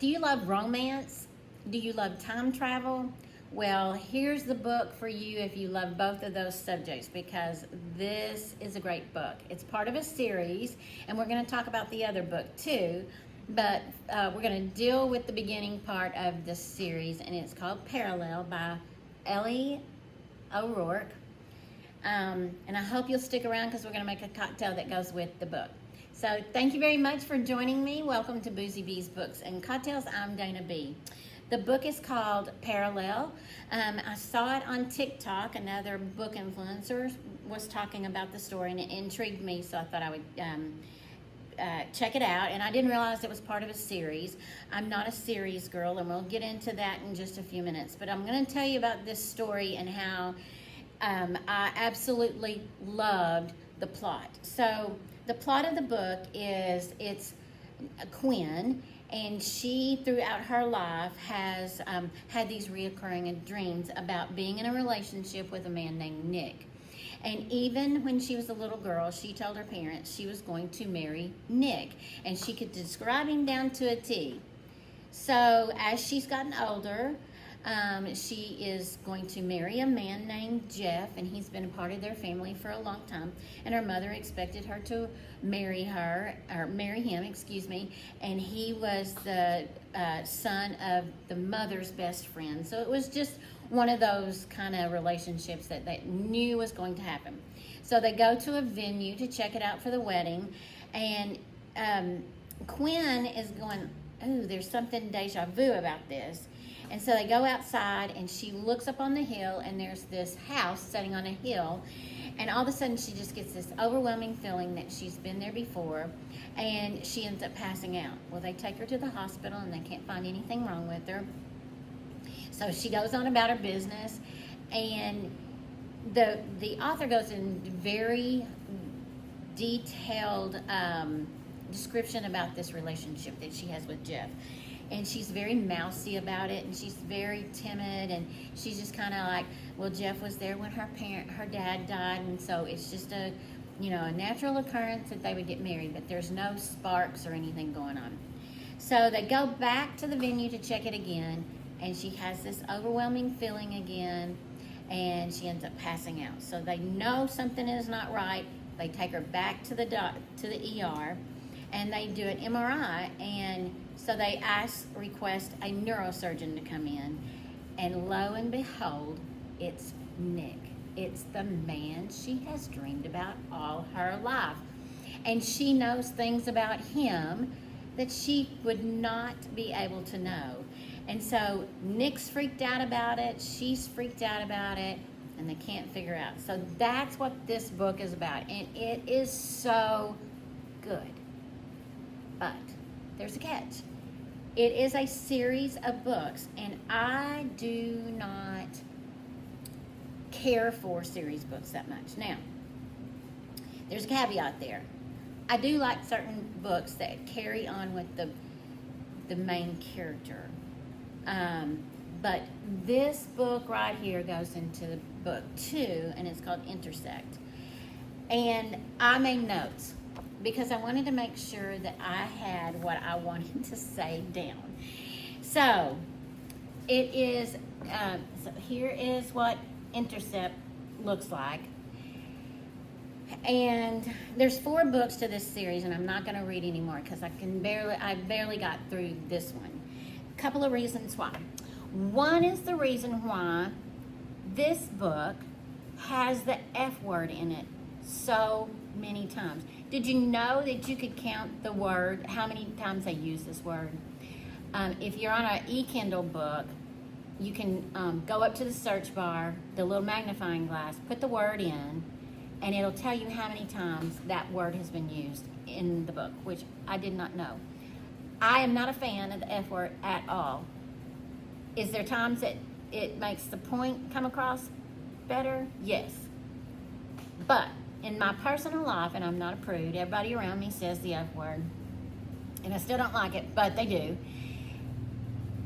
Do you love romance? Do you love time travel? Well, here's the book for you if you love both of those subjects, because this is a great book. It's part of a series, and we're going to talk about the other book too, but we're going to deal with the beginning part of the series, and it's called Parallel by Elle O'Roark. And I hope you'll stick around because we're going to make a cocktail that goes with the book. So thank you very much for joining me. Welcome to Boozy Bee's Books and Cocktails. I'm Dana B. The book is called Parallel. I saw it on TikTok. Another book influencer was talking about the story, and it intrigued me, so I thought I would check it out. And I didn't realize it was part of a series. I'm not a series girl, and we'll get into that in just a few minutes. But I'm going to tell you about this story and how I absolutely loved the plot. So the plot of the book is it's Quinn, and she throughout her life has had these reoccurring dreams about being in a relationship with a man named Nick. And even when she was a little girl, she told her parents she was going to marry Nick, and she could describe him down to a T. So as she's gotten older, she is going to marry a man named Jeff, and he's been a part of their family for a long time. And her mother expected her to marry him, and he was the son of the mother's best friend. So it was just one of those kind of relationships that they knew was going to happen. So they go to a venue to check it out for the wedding, and Quinn is going, oh, there's something deja vu about this. And so they go outside, and she looks up on the hill, and there's this house sitting on a hill, and all of a sudden she just gets this overwhelming feeling that she's been there before, and she ends up passing out. Well, they take her to the hospital, and they can't find anything wrong with her. So she goes on about her business, and the author goes in very detailed description about this relationship that she has with Jeff. And she's very mousy about it, and she's very timid, and she's just kind of like, well, Jeff was there when her dad died, and so it's just a natural occurrence that they would get married, but there's no sparks or anything going on. So they go back to the venue to check it again, and she has this overwhelming feeling again, and she ends up passing out. So they know something is not right. They take her back to the ER, and they do an MRI, and so they request a neurosurgeon to come in, and lo and behold, it's Nick. It's the man she has dreamed about all her life. And she knows things about him that she would not be able to know. And so Nick's freaked out about it, she's freaked out about it, and they can't figure out. So that's what this book is about, and it is so good. But there's a catch. It is a series of books, and I do not care for series books that much. Now, there's a caveat there. I do like certain books that carry on with the main character. But this book right here goes into book 2, and it's called Intersect. And I made notes because I wanted to make sure that I had what I wanted to say down. So it is, so here is what Intersect looks like. And there's 4 books to this series, and I'm not going to read anymore because I barely got through this one. A couple of reasons why. One is the reason why this book has the F word in it so many times. Did you know that you could count the word, how many times they use this word? If you're on an e-Kindle book, you can go up to the search bar, the little magnifying glass, put the word in, and it'll tell you how many times that word has been used in the book, which I did not know. I am not a fan of the F word at all. Is there times that it makes the point come across better? Yes. But in my personal life, and I'm not a prude, everybody around me says the F word, and I still don't like it, but they do.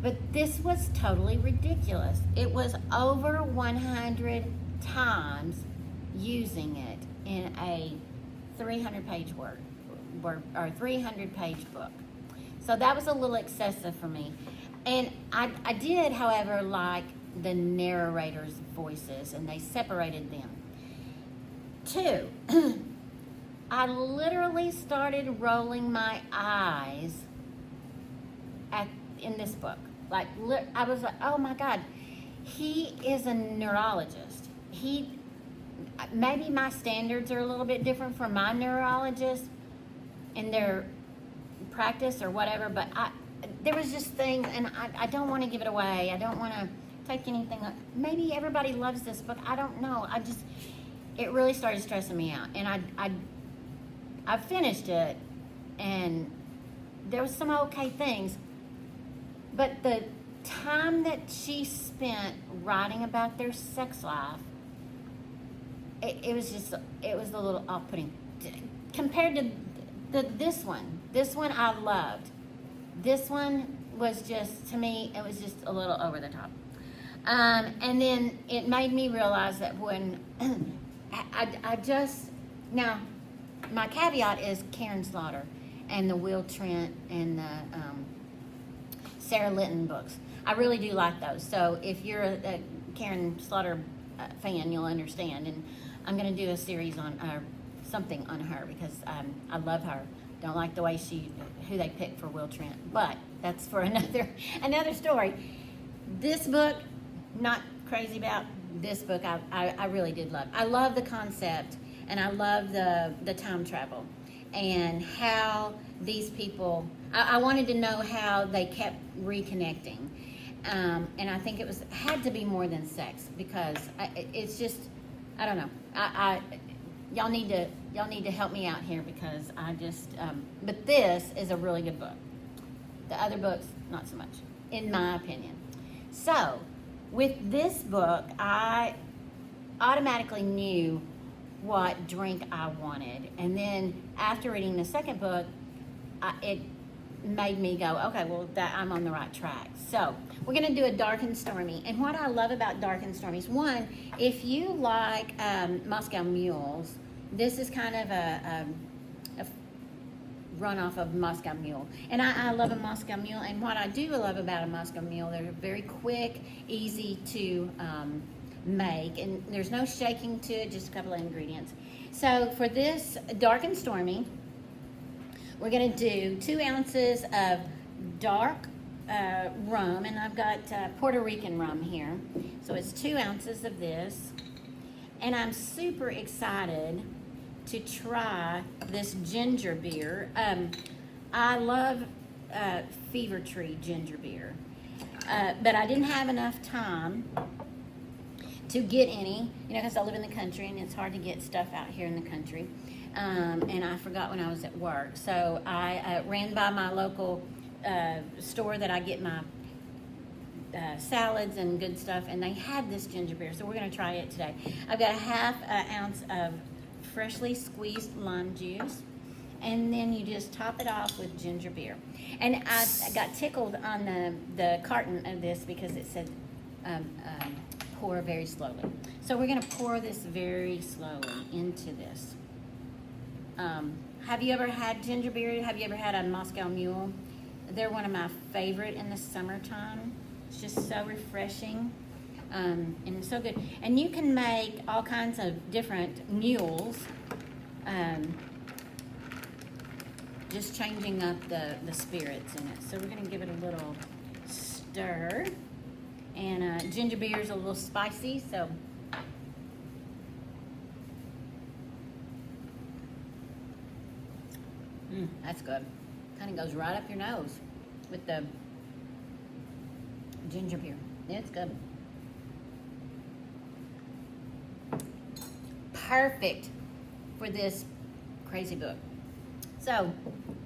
But this was totally ridiculous. It was over 100 times using it in a 300-page 300-page book. So that was a little excessive for me. And I did, however, like the narrators' voices, and they separated them. 2, I literally started rolling my eyes in this book. Like, I was like, oh my God, he is a neurologist. Maybe my standards are a little bit different from my neurologist in their practice or whatever, but there was just things, and I don't want to give it away. I don't want to take anything. Maybe everybody loves this book. I don't know. It really started stressing me out, and I finished it, and there was some okay things, but the time that she spent writing about their sex life, it was a little off-putting compared to this one. This one I loved. This one was just, to me, it was just a little over the top. And then it made me realize that when now, my caveat is Karen Slaughter and the Will Trent and the Sarah Linton books. I really do like those. So if you're a Karen Slaughter fan, you'll understand. And I'm going to do a series on something on her because I love her. Don't like the way who they picked for Will Trent, but that's for another story. This book, not crazy about this book. I really did love. I love the concept, and I love the time travel and how these people. I wanted to know how they kept reconnecting, and I think had to be more than sex because it's just, I don't know. Y'all need to help me out here because but this is a really good book. The other books, not so much, in my opinion. So, with this book, I automatically knew what drink I wanted. And then after reading the second book, it made me go, okay, well, I'm on the right track. So, we're going to do a Dark and Stormy. And what I love about Dark and Stormy is, one, if you like Moscow Mules, this is kind of a runoff of Moscow Mule. And I love a Moscow Mule. And what I do love about a Moscow Mule, they're very quick, easy to make. And there's no shaking to it, just a couple of ingredients. So for this Dark and Stormy, we're going to do 2 ounces of dark rum. And I've got Puerto Rican rum here. So it's 2 ounces of this. And I'm super excited to try this ginger beer. I love Fever Tree ginger beer, but I didn't have enough time to get any, because I live in the country and it's hard to get stuff out here in the country, and I forgot when I was at work. So I ran by my local store that I get my salads and good stuff, and they had this ginger beer, so we're going to try it today. I've got a half ounce of freshly squeezed lime juice, and then you just top it off with ginger beer. And I got tickled on the carton of this because it said pour very slowly. So we're going to pour this very slowly into this. Have you ever had ginger beer? Have you ever had a Moscow Mule? They're one of my favorite in the summertime. It's just so refreshing. And so good. And you can make all kinds of different mules, just changing up the spirits in it. So we're going to give it a little stir. And ginger beer is a little spicy, so that's good. Kind of goes right up your nose with the ginger beer. It's good. Perfect for this crazy book. So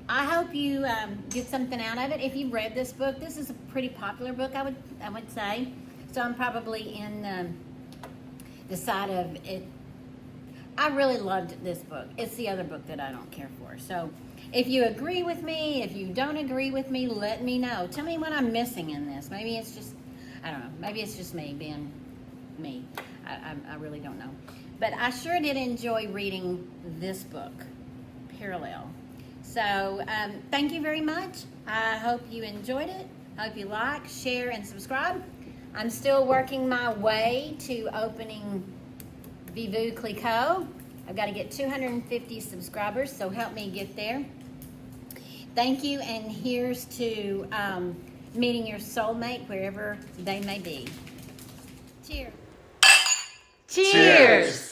I hope you get something out of it. If you've read this book, this is a pretty popular book, I would say. So I'm probably in the side of it. I really loved this book. It's the other book that I don't care for. So if you agree with me, if you don't agree with me, let me know. Tell me what I'm missing in this. Maybe it's just, I don't know. Maybe it's just me being me. I really don't know. But I sure did enjoy reading this book, Parallel. So thank you very much. I hope you enjoyed it. I hope you like, share, and subscribe. I'm still working my way to opening Vivu Clicquot. I've got to get 250 subscribers, so help me get there. Thank you, and here's to meeting your soulmate wherever they may be. Cheers. Cheers.